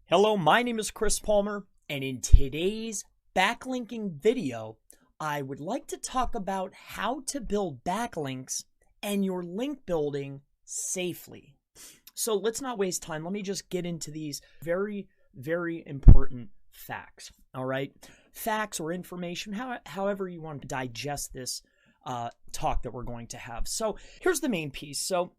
Hello, my name is Chris Palmer, and in today's backlinking video, I would like to talk about how to build backlinks and your link building safely. So let's not waste time. Let me just get into these very, very important facts. All right, facts or information, however you want to digest this talk that we're going to have. So here's the main piece. So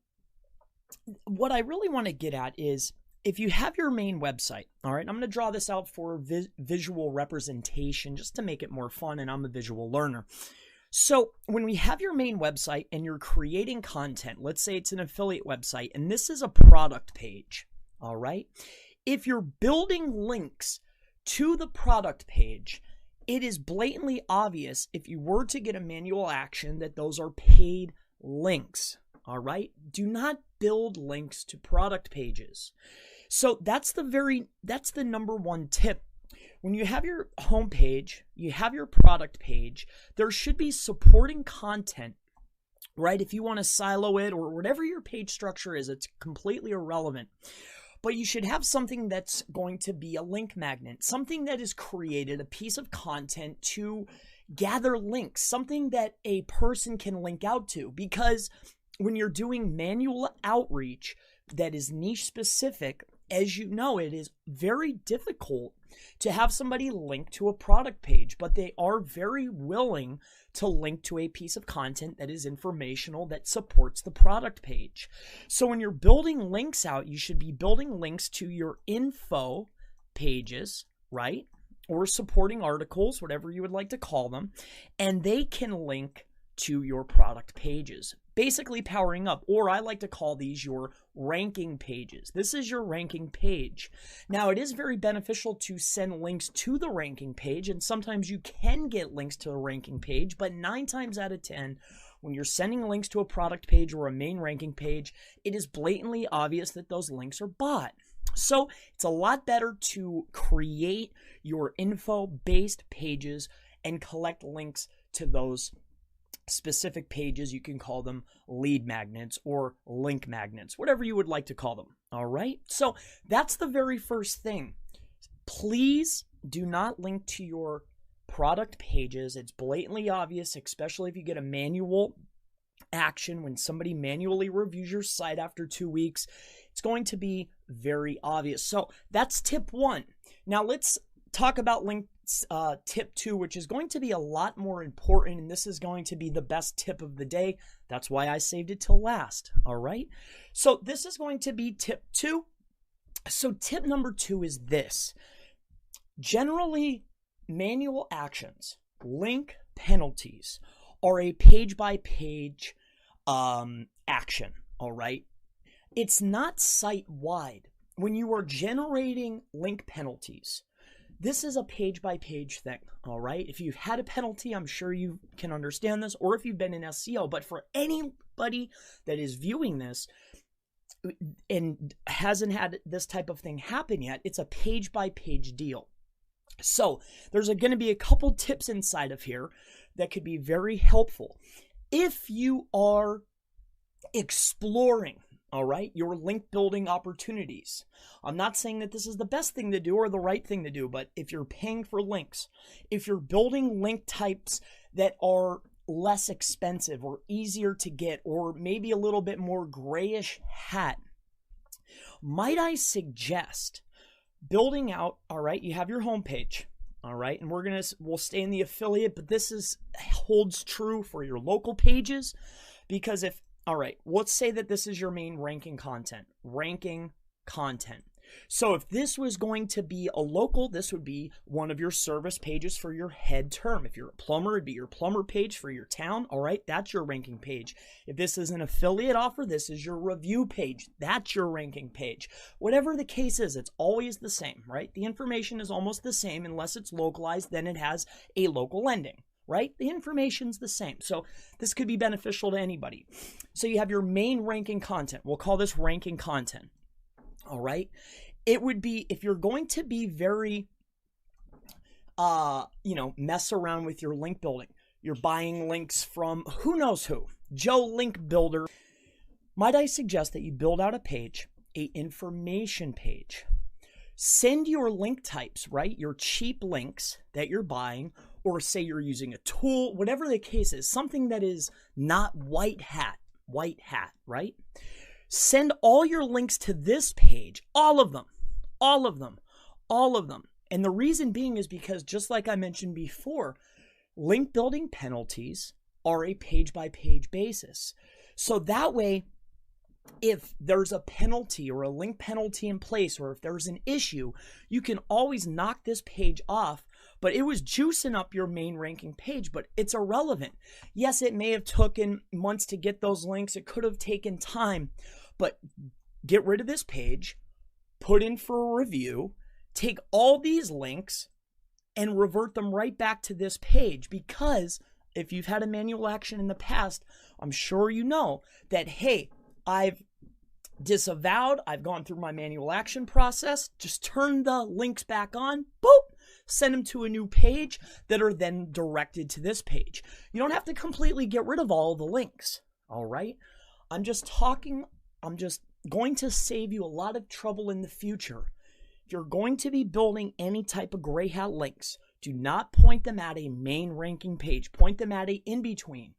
what I really want to get at is, if you have your main website, all right, I'm going to draw this out for visual representation just to make it more fun, and I'm a visual learner. So when we have your main website and you're creating content, let's say it's an affiliate website, and this is a product page, all right? If you're building links to the product page, it is blatantly obvious if you were to get a manual action that those are paid links, all right? Do not build links to product pages. So that's the number one tip. When you have your home page, you have your product page, there should be supporting content, right? If you want to silo it or whatever your page structure is, it's completely irrelevant. But you should have something that's going to be a link magnet, something that is created, a piece of content to gather links, something that a person can link out to. Because when you're doing manual outreach that is niche specific, as you know, it is very difficult to have somebody link to a product page, but they are very willing to link to a piece of content that is informational that supports the product page. So when you're building links out, you should be building links to your info pages, right? Or supporting articles, whatever you would like to call them, and they can link to your product pages, basically powering up, or I like to call these your ranking pages. This is your ranking page. Now, it is very beneficial to send links to the ranking page, and sometimes you can get links to the ranking page, but 9 times out of 10, when you're sending links to a product page or a main ranking page, it is blatantly obvious that those links are bought. So it's a lot better to create your info-based pages and collect links to those specific pages. You can call them lead magnets or link magnets, whatever you would like to call them. All right. So that's the very first thing. Please do not link to your product pages. It's blatantly obvious, especially if you get a manual action when somebody manually reviews your site after 2 weeks. It's going to be very obvious. So that's tip 1. Now let's talk about tip 2, which is going to be a lot more important, and this is going to be the best tip of the day. That's why I saved it till last. All right. So this is going to be tip 2. So tip number 2 is this. Generally, manual actions, link penalties, are a page-by-page action. All right. It's not site-wide. When you are generating link penalties, this is a page-by-page thing, all right? If you've had a penalty, I'm sure you can understand this, or if you've been in SEO. But for anybody that is viewing this and hasn't had this type of thing happen yet, it's a page-by-page deal. So there's going to be a couple tips inside of here that could be very helpful. If you are exploring, all right, your link building opportunities. I'm not saying that this is the best thing to do or the right thing to do, but if you're paying for links, if you're building link types that are less expensive or easier to get, or maybe a little bit more grayish hat, might I suggest building out, all right, you have your homepage, all right, and we'll stay in the affiliate, but this holds true for your local pages, because all right, let's say that this is your main ranking content. So if this was going to be a local, this would be one of your service pages for your head term. If you're a plumber, it'd be your plumber page for your town. All right, that's your ranking page. If this is an affiliate offer, this is your review page. That's your ranking page. Whatever the case is, it's always the same, right? The information is almost the same unless it's localized, then it has a local ending. Right? The information's the same. So this could be beneficial to anybody. So you have your main ranking content. We'll call this ranking content. All right. It would be, if you're going to be very, mess around with your link building, you're buying links from who knows who, Joe Link Builder. Might I suggest that you build out a page, a information page. Send your link types, right? Your cheap links that you're buying, or say you're using a tool, whatever the case is, something that is not white hat, right? Send all your links to this page, all of them. And the reason being is because, just like I mentioned before, link building penalties are a page-by-page basis. So that way, if there's a penalty or a link penalty in place, or if there's an issue, you can always knock this page off. But it was juicing up your main ranking page, but it's irrelevant. Yes, it may have taken months to get those links. It could have taken time, but get rid of this page, put in for a review, take all these links and revert them right back to this page. Because if you've had a manual action in the past, I'm sure you know that, hey, I've disavowed, I've gone through my manual action process, just turn the links back on, boop, send them to a new page that are then directed to this page. You don't have to completely get rid of all the links, all right? I'm just going to save you a lot of trouble in the future. If you're going to be building any type of gray hat links, do not point them at a main ranking page. Point them at a in-between.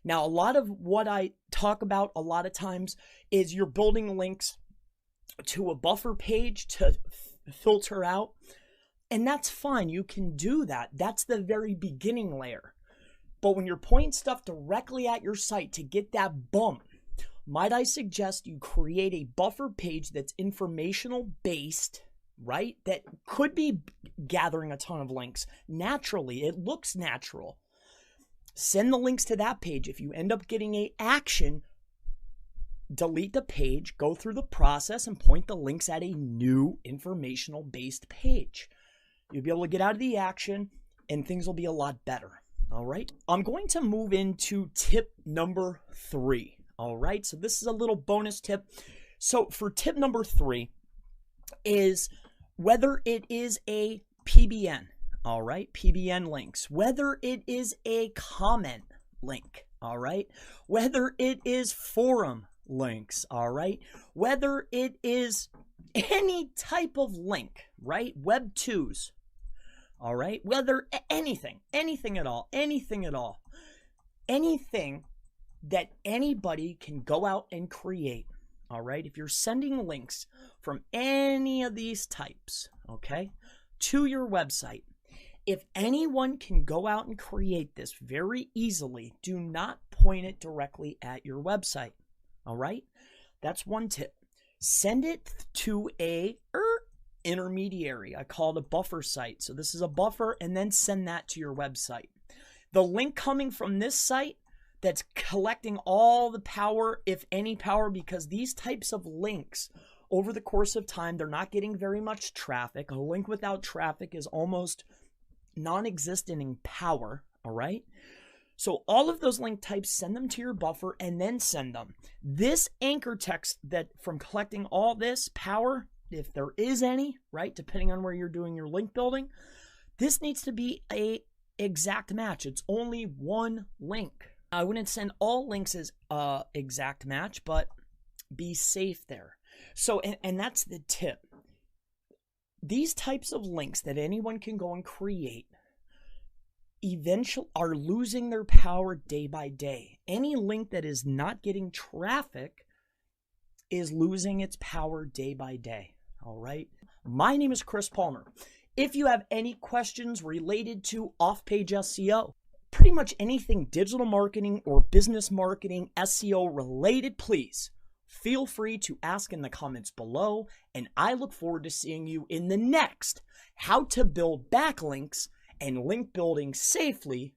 Now, a lot of what I talk about a lot of times is you're building links to a buffer page to filter out, and that's fine. You can do that. That's the very beginning layer. But when you're pointing stuff directly at your site to get that bump, might I suggest you create a buffer page that's informational based, right? That could be gathering a ton of links. Naturally, it looks natural. Send the links to that page. If you end up getting an action, delete the page, go through the process, and point the links at a new informational based page. You'll be able to get out of the action and things will be a lot better. All right. I'm going to move into tip number 3. All right. So this is a little bonus tip. So for tip number 3 is whether it is a PBN, all right, PBN links, whether it is a comment link, all right, whether it is forum links, all right, whether it is any type of link, right, Web 2s, all right, whether anything at all, anything that anybody can go out and create, all right, if you're sending links from any of these types, okay, to your website, if anyone can go out and create this very easily, do not point it directly at your website, all right? That's one tip. Send it to a intermediary. I call it a buffer site. So this is a buffer, and then send that to your website. The link coming from this site that's collecting all the power, if any power, because these types of links, over the course of time, they're not getting very much traffic. A link without traffic is almost non-existent in power, all right? So all of those link types, send them to your buffer and then send them. This anchor text that from collecting all this power, if there is any, right, depending on where you're doing your link building, this needs to be a exact match. It's only one link. I wouldn't send all links as exact match, but be safe there. So, and that's the tip. These types of links that anyone can go and create eventually are losing their power day by day. Any link that is not getting traffic is losing its power day by day. All right. My name is Chris Palmer. If you have any questions related to off-page SEO, pretty much anything digital marketing or business marketing, SEO related, please feel free to ask in the comments below, and I look forward to seeing you in the next How to Build Backlinks and Link Building Safely